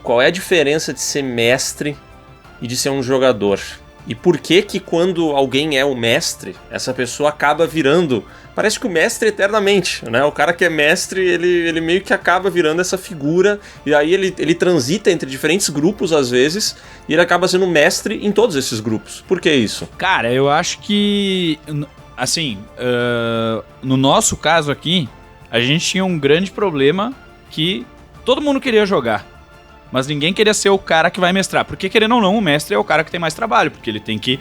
qual é a diferença de ser mestre e de ser um jogador? E por que quando alguém é o mestre, essa pessoa acaba virando... Parece que o mestre eternamente, né? O cara que é mestre, ele meio que acaba virando essa figura, e aí ele transita entre diferentes grupos às vezes, e ele acaba sendo mestre em todos esses grupos. Por que isso? Cara, eu acho que... Assim, no nosso caso aqui, a gente tinha um grande problema que todo mundo queria jogar. Mas ninguém queria ser o cara que vai mestrar. Porque, querendo ou não, o mestre é o cara que tem mais trabalho. Porque ele tem que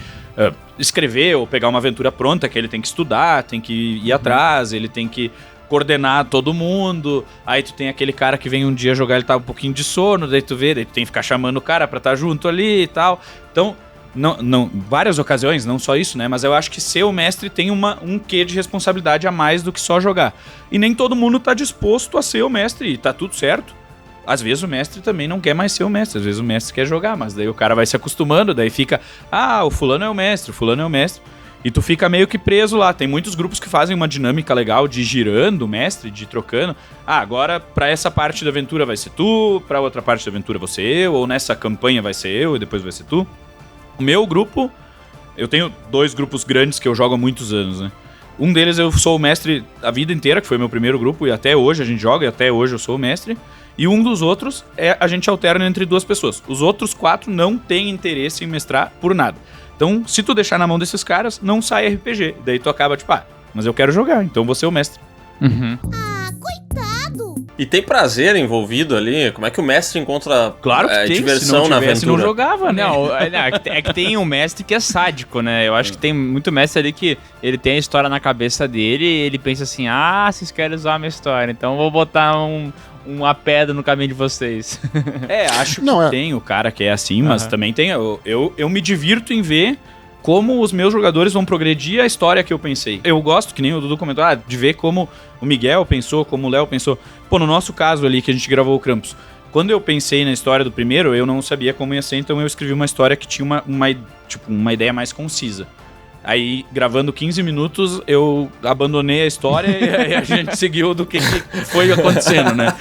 escrever ou pegar uma aventura pronta, que ele tem que estudar, tem que ir atrás, ele tem que coordenar todo mundo. Aí tu tem aquele cara que vem um dia jogar, ele tá um pouquinho de sono, daí tu vê, daí tu tem que ficar chamando o cara pra estar junto ali e tal. Então, não, várias ocasiões, não só isso, né? Mas eu acho que ser o mestre tem um quê de responsabilidade a mais do que só jogar. E nem todo mundo tá disposto a ser o mestre, e tá tudo certo. Às vezes o mestre também não quer mais ser o mestre, às vezes o mestre quer jogar, mas daí o cara vai se acostumando, daí fica, o fulano é o mestre, e tu fica meio que preso lá. Tem muitos grupos que fazem uma dinâmica legal de ir girando o mestre, de ir trocando. Agora pra essa parte da aventura vai ser tu, pra outra parte da aventura vou ser eu, ou nessa campanha vai ser eu e depois vai ser tu. O meu grupo, eu tenho 2 grupos grandes que eu jogo há muitos anos, né? Um deles eu sou o mestre a vida inteira, que foi meu primeiro grupo, e até hoje a gente joga, e até hoje eu sou o mestre. E um dos outros a gente alterna entre 2 pessoas. Os outros 4 não têm interesse em mestrar por nada. Então, se tu deixar na mão desses caras, não sai RPG. Daí tu acaba tipo, mas eu quero jogar, então vou ser o mestre. Uhum. Coitado! E tem prazer envolvido ali? Como é que o mestre encontra claro que tem, diversão na aventura? Se não jogava, né? Não, é que tem um mestre que é sádico, né? Eu acho que tem muito mestre ali que ele tem a história na cabeça dele e ele pensa assim, vocês querem usar a minha história, então eu vou botar uma pedra no caminho de vocês. Acho que tem o cara que é assim, mas também tem... Eu me divirto em ver como os meus jogadores vão progredir a história que eu pensei. Eu gosto, que nem o Dudu comentou, de ver como o Miguel pensou, como o Léo pensou. Pô, no nosso caso ali, que a gente gravou o Krampus, quando eu pensei na história do primeiro, eu não sabia como ia ser, então eu escrevi uma história que tinha uma ideia mais concisa. Aí, gravando 15 minutos, eu abandonei a história e a gente seguiu do que foi acontecendo, né?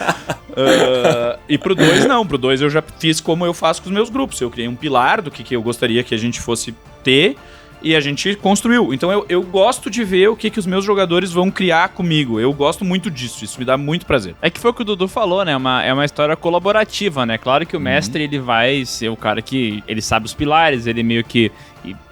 E pro 2, não. Pro 2 eu já fiz como eu faço com os meus grupos. Eu criei um pilar do que eu gostaria que a gente fosse ter e a gente construiu. Então eu gosto de ver o que os meus jogadores vão criar comigo. Eu gosto muito disso. Isso me dá muito prazer. É que foi o que o Dudu falou, né? É uma história colaborativa, né? Claro que o mestre, ele vai ser o cara que... Ele sabe os pilares, ele meio que...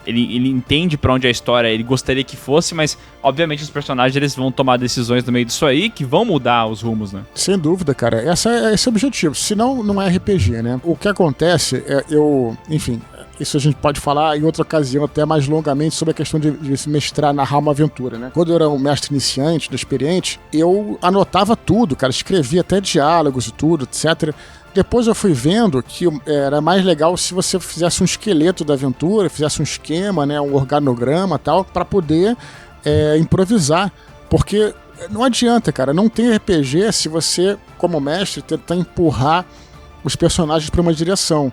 Ele entende pra onde a história ele gostaria que fosse, mas obviamente os personagens eles vão tomar decisões no meio disso aí que vão mudar os rumos, né? Sem dúvida, cara. Esse é o objetivo. Senão não é RPG, né? O que acontece enfim, isso a gente pode falar em outra ocasião até mais longamente sobre a questão de se mestrar, narrar uma aventura, né? Quando eu era um mestre iniciante, inexperiente, eu anotava tudo, cara. Escrevia até diálogos e tudo, etc. Depois eu fui vendo que era mais legal se você fizesse um esqueleto da aventura, fizesse um esquema, né, um organograma e tal, pra poder improvisar. Porque não adianta, cara, não tem RPG se você, como mestre, tentar empurrar os personagens pra uma direção.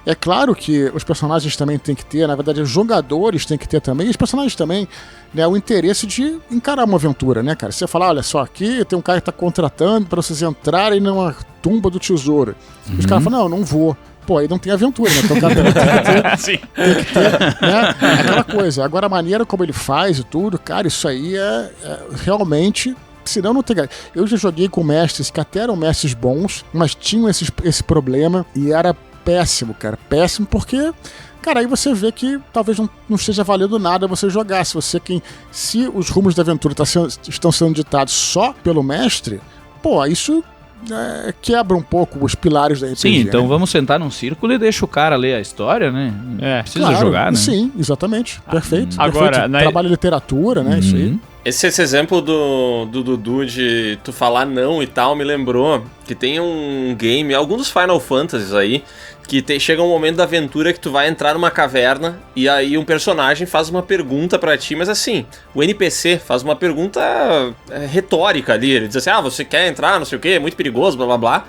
É claro que os personagens também têm que ter, na verdade os jogadores têm que ter também, e os personagens também, né, o interesse de encarar uma aventura, né, cara? Você fala, olha só, aqui tem um cara que tá contratando pra vocês entrarem numa tumba do tesouro. Os caras falam, não vou. Pô, aí não tem aventura, né? Então o cara tem que ter, né? Aquela coisa. Agora a maneira como ele faz e tudo, cara, isso aí é realmente... Senão não tem... Eu já joguei com mestres que até eram mestres bons, mas tinham esse problema e era péssimo, cara. Péssimo porque, cara, aí você vê que talvez não esteja valendo nada você jogar. Se os rumos da aventura estão sendo ditados só pelo mestre, pô, isso quebra um pouco os pilares da RPG. Sim, então né? Vamos sentar num círculo e deixa o cara ler a história, né? Precisa jogar, né? Sim, exatamente. Perfeito. Agora, Trabalho em literatura, né? Isso aí. Esse exemplo do Dudu de tu falar não e tal me lembrou que tem um game, algum dos Final Fantasies aí, que chega um momento da aventura que tu vai entrar numa caverna e aí um personagem faz uma pergunta pra ti, mas assim, o NPC faz uma pergunta retórica ali, ele diz assim, você quer entrar, não sei o que, é muito perigoso, blá blá blá,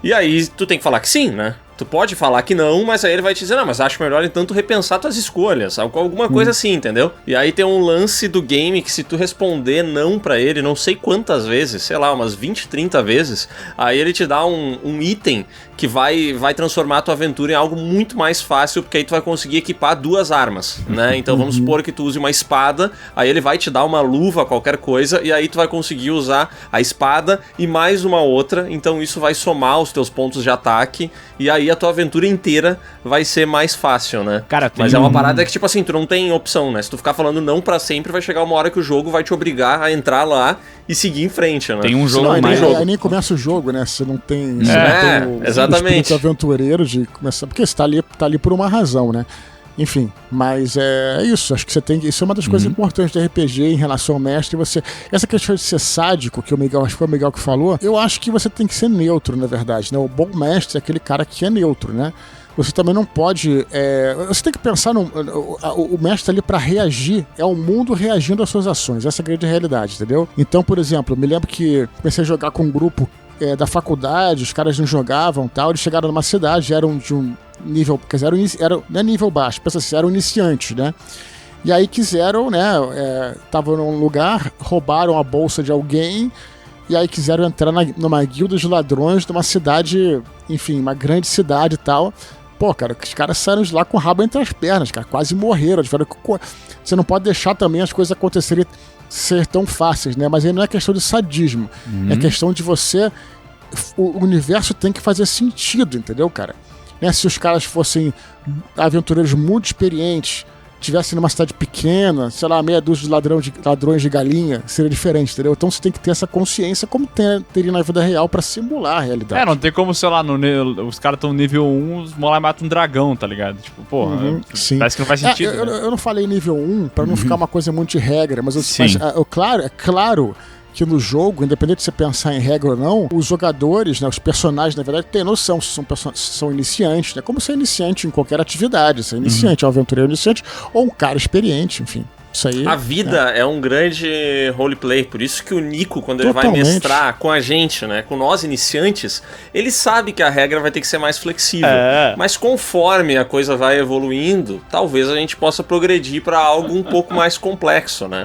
e aí tu tem que falar que sim, né? Tu pode falar que não, mas aí ele vai te dizer, não, mas acho melhor então tu repensar tuas escolhas, alguma coisa assim, entendeu? E aí tem um lance do game que se tu responder não pra ele, não sei quantas vezes, sei lá, umas 20, 30 vezes, aí ele te dá um item que vai transformar a tua aventura em algo muito mais fácil, porque aí tu vai conseguir equipar 2 armas, né? Então vamos supor que tu use uma espada, aí ele vai te dar uma luva, qualquer coisa, e aí tu vai conseguir usar a espada e mais uma outra, então isso vai somar os teus pontos de ataque, e aí a tua aventura inteira vai ser mais fácil, né? Cara, mas é uma parada que, tipo assim, tu não tem opção, né? Se tu ficar falando não pra sempre, vai chegar uma hora que o jogo vai te obrigar a entrar lá e seguir em frente, né? Tem um jogo Senão, mais... aí nem começa o jogo, né? Você não tem... exatamente. O espírito aventureiro de começar... Porque você tá ali por uma razão, né? Enfim, mas é isso, acho que você tem que... Isso é uma das coisas importantes do RPG em relação ao mestre, essa questão de ser sádico, que acho que foi o Miguel que falou, eu acho que você tem que ser neutro, na verdade, né? O bom mestre é aquele cara que é neutro, né? Você também não pode... você tem que pensar o mestre ali pra reagir, é o mundo reagindo às suas ações, essa é a grande realidade, entendeu? Então, por exemplo, me lembro que comecei a jogar com um grupo da faculdade, os caras não jogavam e tal, eles chegaram numa cidade, eram de um nível, quer dizer, não é nível baixo, pensa assim, eram iniciantes, né? E aí quiseram, né, estavam num lugar, roubaram a bolsa de alguém, e aí quiseram entrar numa guilda de ladrões de uma cidade, enfim, uma grande cidade e tal. Pô, cara, os caras saíram de lá com o rabo entre as pernas, cara, quase morreram. Você não pode deixar também as coisas acontecerem, ser tão fáceis, né? Mas aí não é questão de sadismo, é questão de você... O universo tem que fazer sentido, entendeu, cara? Né? Se os caras fossem aventureiros muito experientes, tivessem numa cidade pequena, sei lá, meia dúzia de ladrões de galinha, seria diferente, entendeu? Então você tem que ter essa consciência como teria na vida real pra simular a realidade. Não tem como, sei lá, os caras estão no nível 1, os moleques matam um dragão, tá ligado? Tipo, porra, parece que não faz sentido. Eu não falei nível 1 pra não ficar uma coisa muito de regra, mas é claro que no jogo, independente de você pensar em regra ou não, os jogadores, né, os personagens, na verdade, têm noção se são iniciantes, né? Como ser iniciante em qualquer atividade, ser iniciante, um aventureiro iniciante, ou um cara experiente, enfim. Isso aí, a vida é um grande roleplay, por isso que o Nico, quando ele vai mestrar com a gente, né, com nós iniciantes, ele sabe que a regra vai ter que ser mais flexível. Mas conforme a coisa vai evoluindo, talvez a gente possa progredir para algo um pouco mais complexo, né?